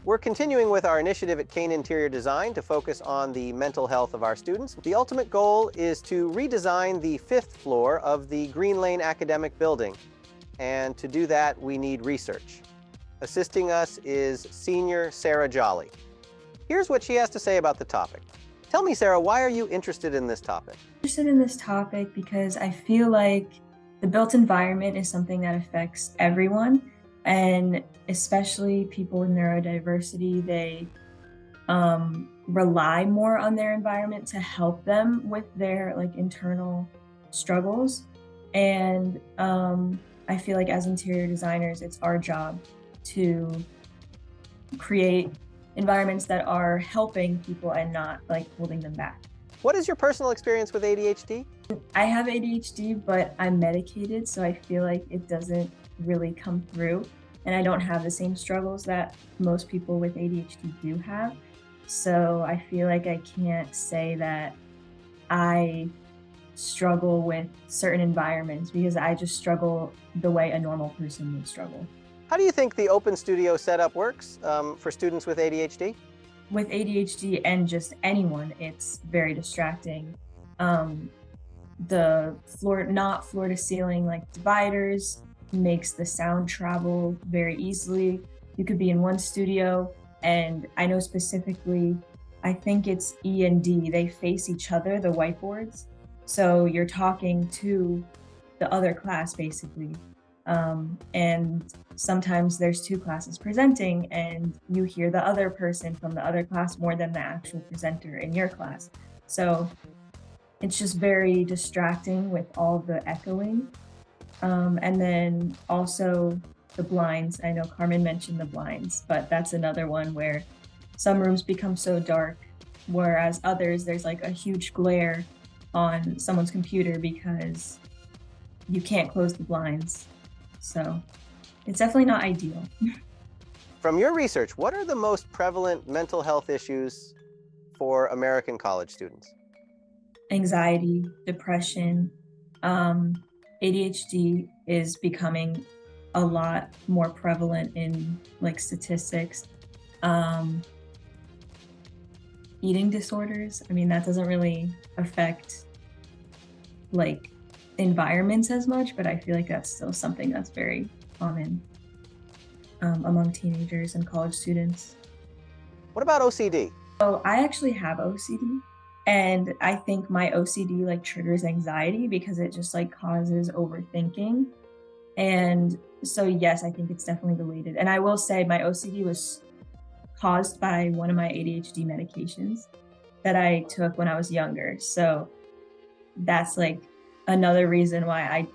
We're continuing with our initiative at Kean Interior Design to focus on the mental health of our students. The ultimate goal is to redesign the 5th floor of the Green Lane Academic Building. And to do that, we need research. Assisting us is senior Sarah Jolly. Here's what she has to say about the topic. Tell me, Sarah, why are you interested in this topic? Interested in this topic because I feel like the built environment is something that affects everyone, and especially people with neurodiversity. They rely more on their environment to help them with their internal struggles. And I feel like as interior designers, it's our job to create environments that are helping people and not holding them back. What is your personal experience with ADHD? I have ADHD, but I'm medicated, so I feel like it doesn't really come through. And I don't have the same struggles that most people with ADHD do have. So I feel like I can't say that I struggle with certain environments because I just struggle the way a normal person would struggle. How do you think the open studio setup works for students with ADHD? With ADHD and just anyone, it's very distracting. The not floor to ceiling dividers makes the sound travel very easily. You could be in one studio, and I know specifically, I think it's E and D, they face each other, the whiteboards. So you're talking to the other class basically. And sometimes there's two classes presenting and you hear the other person from the other class more than the actual presenter in your class. So it's just very distracting with all the echoing. And then also the blinds. I know Carmen mentioned the blinds, but that's another one where some rooms become so dark, whereas others, there's a huge glare on someone's computer because you can't close the blinds. So it's definitely not ideal. From your research, what are the most prevalent mental health issues for American college students? Anxiety, depression, ADHD is becoming a lot more prevalent in statistics. Eating disorders, I mean, that doesn't really affect environments as much, but I feel like that's still something that's very common among teenagers and college students. What about OCD? So I actually have OCD, and I think my OCD triggers anxiety because it just causes overthinking. And so yes, I think it's definitely related. And I will say my OCD was caused by one of my ADHD medications that I took when I was younger. So that's another reason why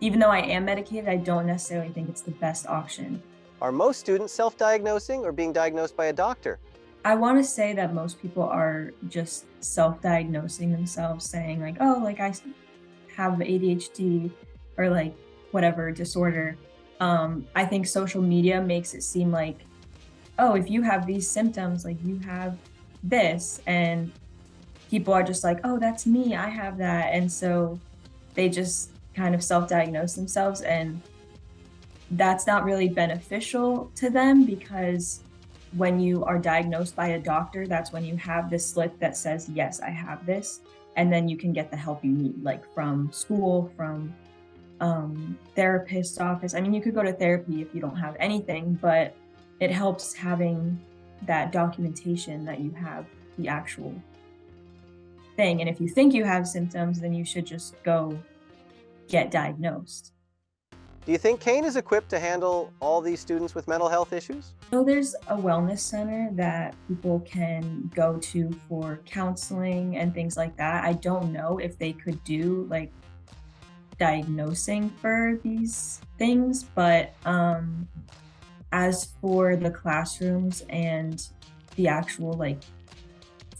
even though I am medicated, I don't necessarily think it's the best option. Are most students self-diagnosing or being diagnosed by a doctor? I want to say that most people are just self-diagnosing themselves, saying oh, I have ADHD or whatever disorder. I think social media makes it seem oh, if you have these symptoms, you have this, and people are just oh, that's me, I have that. And so they just kind of self-diagnose themselves, and that's not really beneficial to them because when you are diagnosed by a doctor, that's when you have this slip that says, yes, I have this. And then you can get the help you need, from school, from therapist's office. I mean, you could go to therapy if you don't have anything, but it helps having that documentation that you have the actual thing. And if you think you have symptoms, then you should just go get diagnosed. Do you think Kean is equipped to handle all these students with mental health issues? So there's a wellness center that people can go to for counseling and things like that. I don't know if they could do diagnosing for these things, but as for the classrooms and the actual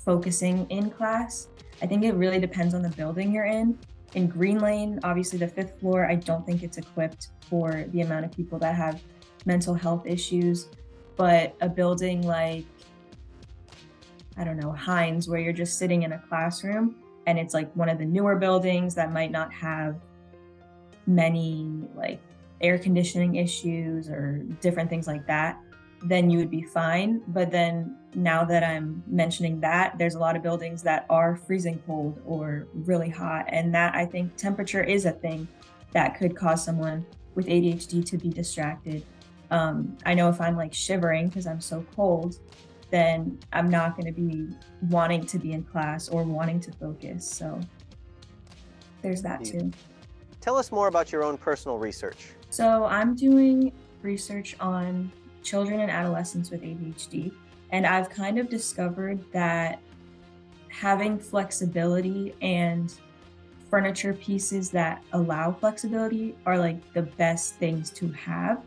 focusing in class, I think it really depends on the building you're in. In Green Lane, obviously the 5th floor, I don't think it's equipped for the amount of people that have mental health issues, but a building I don't know, Hines, where you're just sitting in a classroom and it's one of the newer buildings that might not have many air conditioning issues or different things like that, then you would be fine. But then now that I'm mentioning that, there's a lot of buildings that are freezing cold or really hot. And that, I think, temperature is a thing that could cause someone with ADHD to be distracted. I know if I'm like shivering because I'm so cold, then I'm not going to be wanting to be in class or wanting to focus. So there's that too. Tell us more about your own personal research. So I'm doing research on children and adolescents with ADHD, and I've kind of discovered that having flexibility and furniture pieces that allow flexibility are like the best things to have.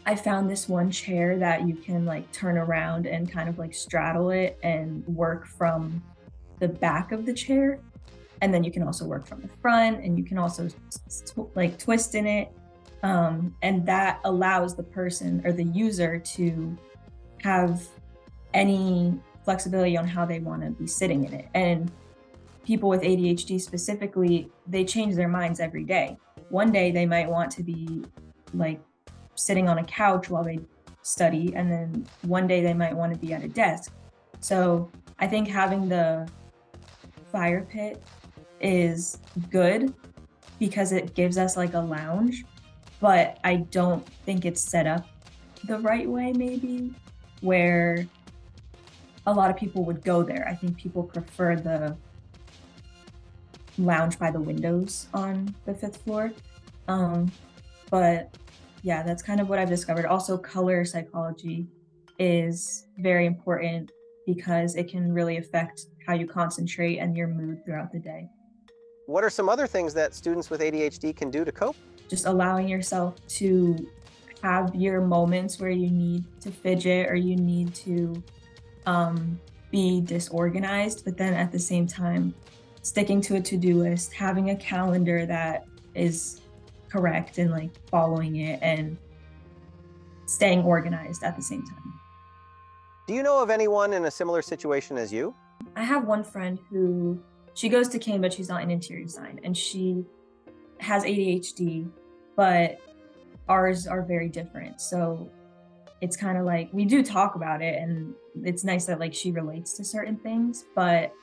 I found this one chair that you can like turn around and kind of like straddle it and work from the back of the chair. And then you can also work from the front, and you can also like twist in it. And that allows the person or the user to have any flexibility on how they want to be sitting in it. And people with ADHD specifically, they change their minds every day. One day they might want to be like sitting on a couch while they study, and then one day they might want to be at a desk. So I think having the fire pit is good because it gives us like a lounge, but I don't think it's set up the right way, maybe, where a lot of people would go there. I think people prefer the lounge by the windows on the 5th floor. But yeah, that's kind of what I've discovered. Also, color psychology is very important because it can really affect how you concentrate and your mood throughout the day. What are some other things that students with ADHD can do to cope? Just allowing yourself to have your moments where you need to fidget or you need to be disorganized, but then at the same time, sticking to a to-do list, having a calendar that is correct and like following it and staying organized at the same time. Do you know of anyone in a similar situation as you? I have one friend who she goes to Kean, but she's not in interior design, and she has ADHD, but ours are very different. So it's kind of like we do talk about it, and it's nice that like she relates to certain things, but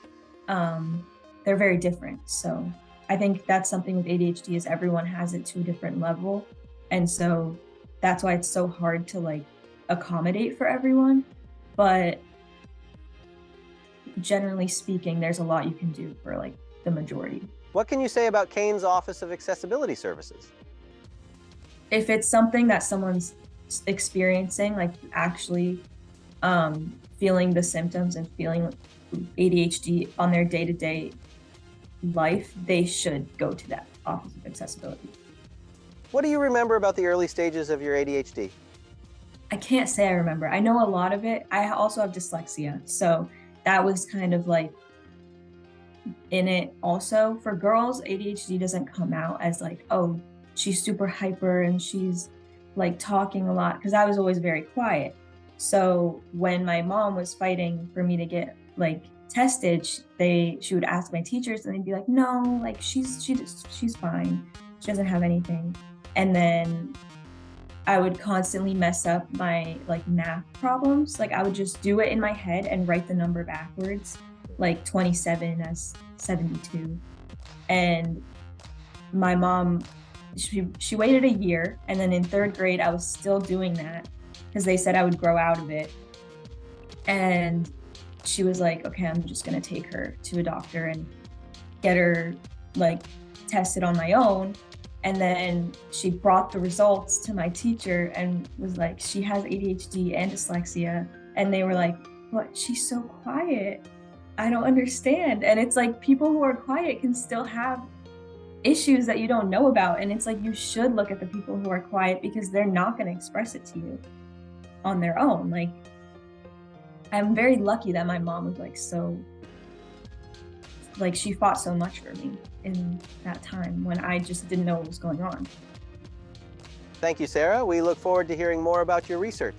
they're very different. So I think that's something with ADHD is everyone has it to a different level. And so that's why it's so hard to like accommodate for everyone. But generally speaking, there's a lot you can do for like the majority. What can you say about Kean's Office of Accessibility Services? If it's something that someone's experiencing, like actually feeling the symptoms and feeling ADHD on their day-to-day life, they should go to that Office of Accessibility. What do you remember about the early stages of your ADHD? I can't say I remember. I know a lot of it. I also have dyslexia, so that was kind of like in it also. For girls, ADHD doesn't come out as like, oh, she's super hyper and she's like talking a lot, because I was always very quiet. So when my mom was fighting for me to get like tested, she would ask my teachers and they'd be like, no, like she's fine. She doesn't have anything. And then I would constantly mess up my like math problems. Like I would just do it in my head and write the number backwards, like 27 as 72. And my mom, she waited a year, and then in 3rd grade, I was still doing that because they said I would grow out of it. And she was like, okay, I'm just gonna take her to a doctor and get her like tested on my own. And then she brought the results to my teacher and was like, she has ADHD and dyslexia. And they were like, what? She's so quiet. I don't understand. And it's like people who are quiet can still have issues that you don't know about. And it's like, you should look at the people who are quiet because they're not going to express it to you on their own. Like, I'm very lucky that my mom was like, so, like, she fought so much for me in that time when I just didn't know what was going on. Thank you, Sarah. We look forward to hearing more about your research.